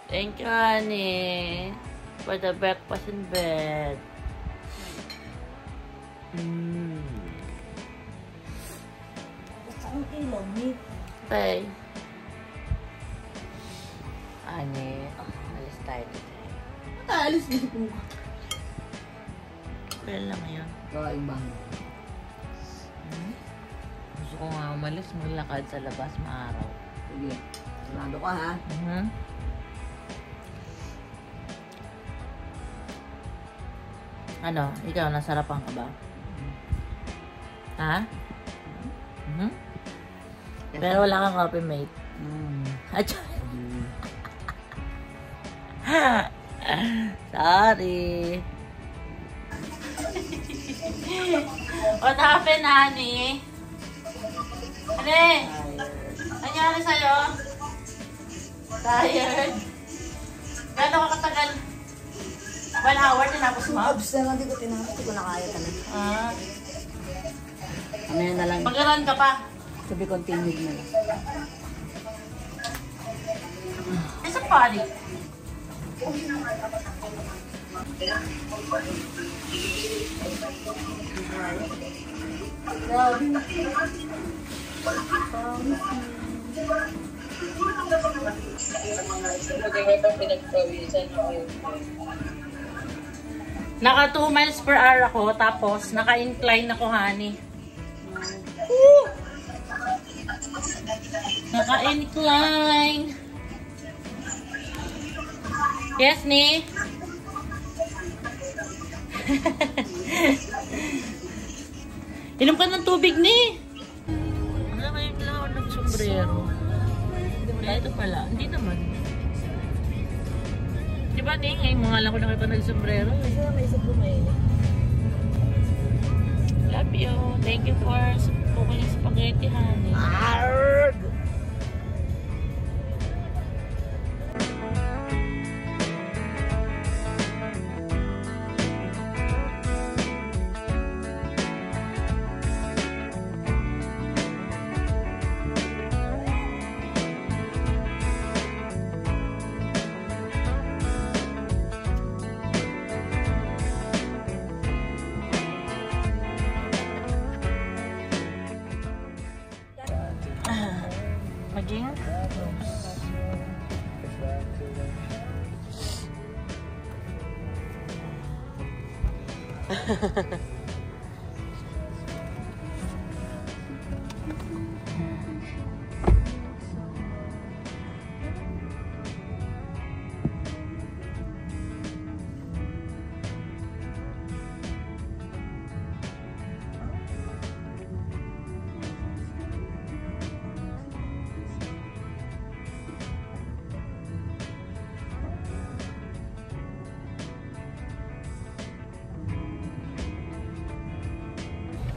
Thank you, honey, for the breakfast in bed. Okay. Honey, alis tayo today. Alis din po. Pero lang ngayon. Ibang. Gusto ko nga umalis, maglakad sa labas, maaraw. Sige. Sarado ka, ha? Ano? Ikaw, nasarapan ka ba? Ha? Pero wala kang coffee mate. Sorry. What happened, honey? Ano? Nangyari sa'yo? Tired? Gano'n ka katagal? 1 hour tinapos mo? Abs na lang, di ko tinapos. Di ko na kaya talaga. Ano na lang. Mag-run ka pa? To be continued na lang. It's a party. Naka 2 miles per hour ako, tapos naka-incline ako, honey. Naka-incline. Yes, ni? Inom ka ng tubig, ni? Ano ba yung lang ng sombrero? Ito pala, hindi naman. Diba, ni? Ngayon mga lang ko nakita ng sombrero. Love you. Thank you for cooking spaghetti, honey. Arrgh! Maging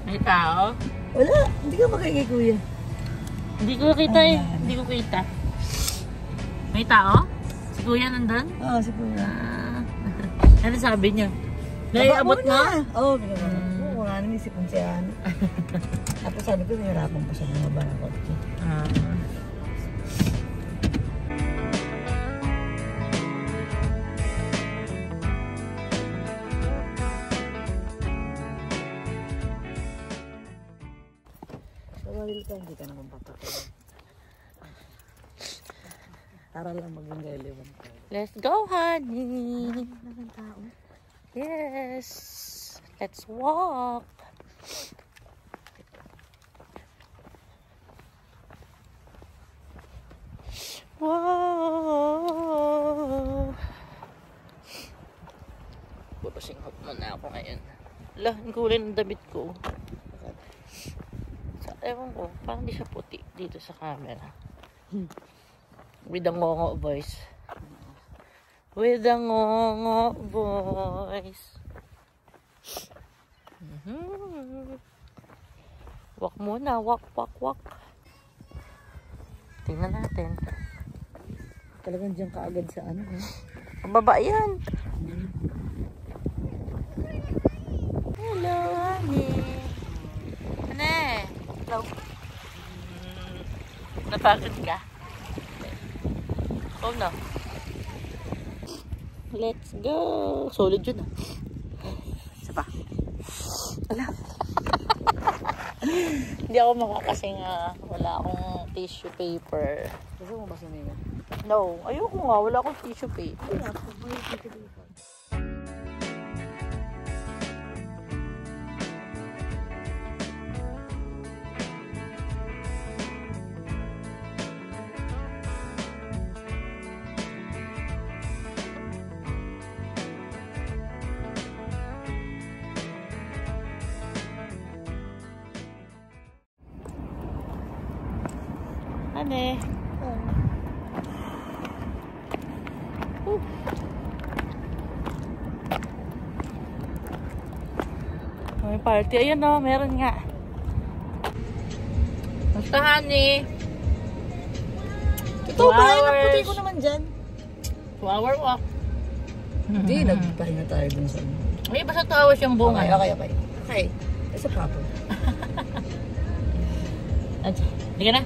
may tao? Wala, hindi ka makikay, kuya. Hindi ko kita eh. Hindi ko kita. May tao? Si kuya nandun? Oo, si kuya. Ano sabi niya? Naiabot na? Oo, wala naman isip kong siya. Tapos sabi ko, nahirapan pa siya bumaba ng kotse. Tawagil ka, hindi ka naman papatay. Tara lang maging relevant. Let's go, honey. Yes. Let's walk. Wow. Bubusinghot muna ako ngayon. Ala, ang kulay ng damit ko. Ewan ko, parang di siya puti dito sa camera. With the ngongo voice. With the ngongo voice. Walk muna, walk, walk, walk. Tingnan natin. Talagang dyan ka agad sa ano, eh. Pababa yan. Hello, honey. Ano eh? Hello. Bakit ka? Oh no. Let's go. Solid yun ah. Isa pa. Wala. Hindi ako makakasing wala akong tissue paper. Gusto mo ba sumina? No, ayoko nga. Wala akong tissue paper. Wala po. May tissue paper. Ane. May party. Ayun o, meron nga. Basta, honey. Ito ba? Naputi ko naman dyan. Flower walk. Hindi, nagpahinga tayo dun sa... Ay, basta 2 hours yung bunga. Okay. Okay. Isa pa po. Hindi ka na?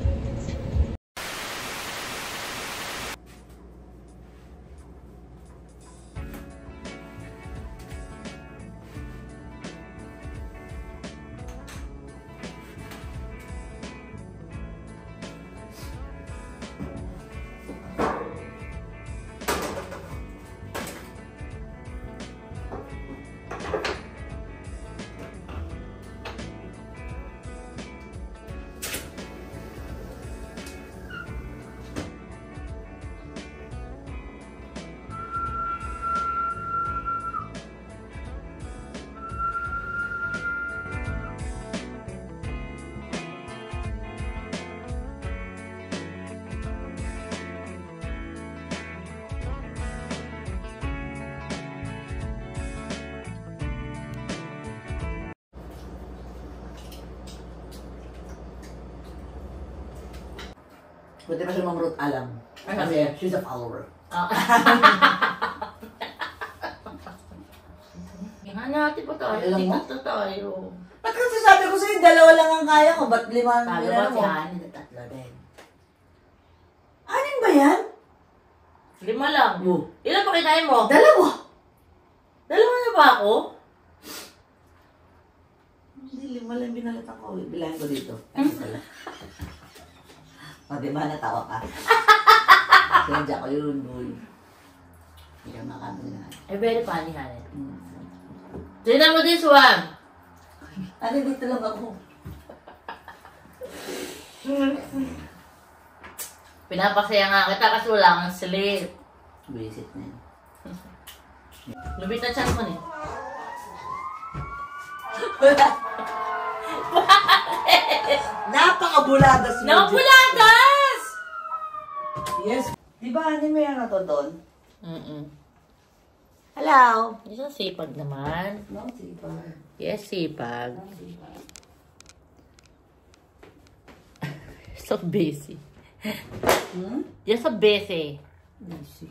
Buti pa siya mang root alam. Kasi she's a follower. Nga natin pa tayo. Alam mo? Tingnan tayo. Ba't kasi sabi ko sa'yo, 2 lang ang kaya ko. Ba't 5 ang Tayo ginano ba mo? si 3 din. 6 ba yan? 5 lang. Oo. Ilan pa kinain mo? 2. 2 na ba ako? Hindi, 5 lang binalatan ko. Bilahin ko dito. Ano pala? O, diba natawa ka? Kaya ko yun, boy. Hindi ka makabila. Very funny, honey. Tignan mo this one. Ano, dito lang ako. Pinapasaya nga kita kasi wala kang sleep. Visit na yun. Lumit na chan mo ni. Napakabuladas mo. Napulagas! Yes. Di ba, ano may ano to doon? Mm-mm. Hello. Isang sipag naman. No, sipag. Yes, sipag. So busy. You're so busy. Busy.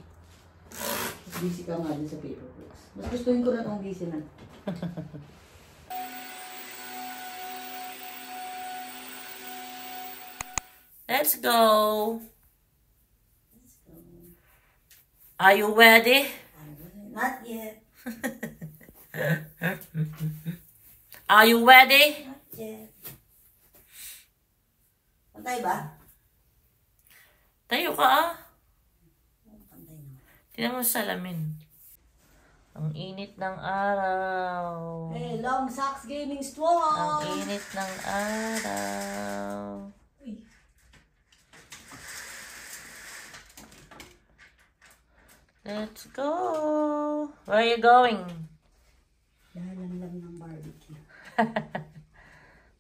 Busy ka nga din sa paper books. Mas gustuin ko na itong busy na. Let's go. Are you ready? Not yet. Are you ready? Not yet. Pantay ba? Tayo ka ah. Pantay naman. Tingnan mo sa salamin. Ang init ng araw. Hey, Long Socks Gaming Store! Ang init ng araw. Let's go. Where are you going? Lalamlam ng barbecue.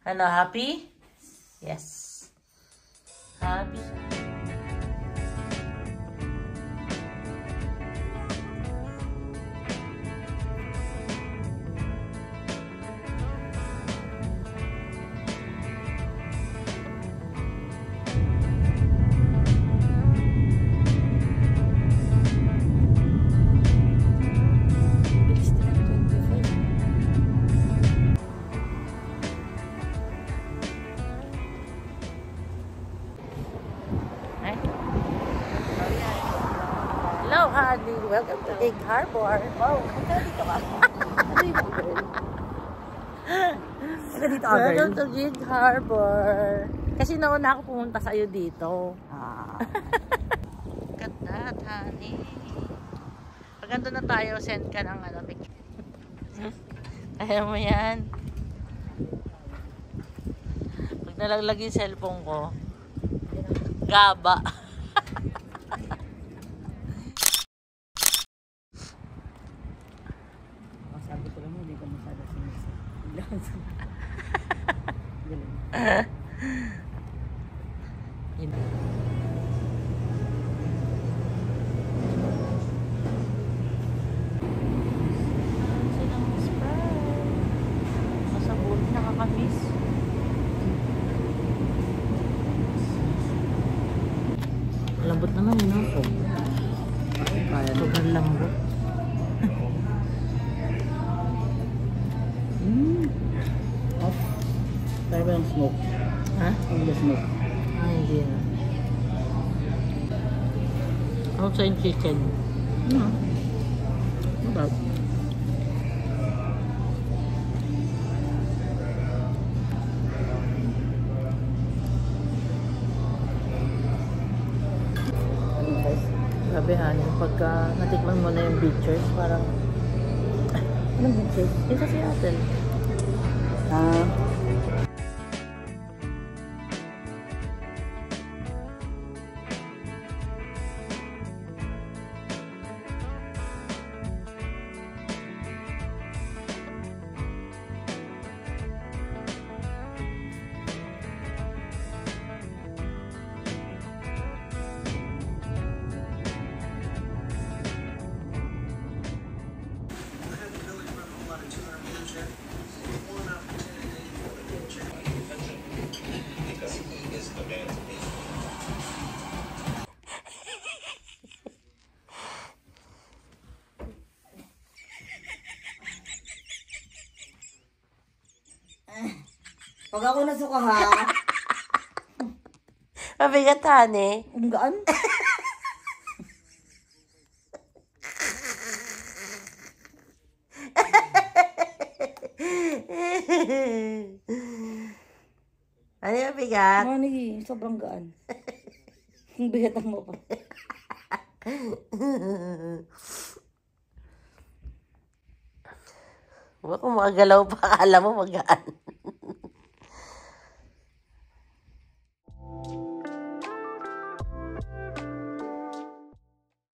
Ano, happy? Yes. Happy. welcome to Gig Harbor. Wow, punta dito ka. Ano yung girl? Punta dito ka, girl. Welcome to Gig Harbor. Kasi nauna ako pumunta sa'yo dito. Ganda, honey. Pag ando na tayo, send ka ng picture. Ayaw mo yan. Pag nalaglag yung cellphone ko, gaba. Sabi ko lang mo, hindi ka masyado sinisip. Galing. Nakakamiss. Lambot naman yun ako. Sobrang lambot. Tayo ba yung smoke? Ha? Yung smoke. Ay, hindi na. Also yung chicken. About. Sabi honey, pagka natikman mo na yung beachers, parang anong beachers? Yung sa Seattle. Pag ako nasuka ha, Mabigat honey. ang gaan. Ano yung bigat? Mani, sobrang gaan. Ang bigat ang mo pa. Huwag kung makagalaw pa, alam mo magaan.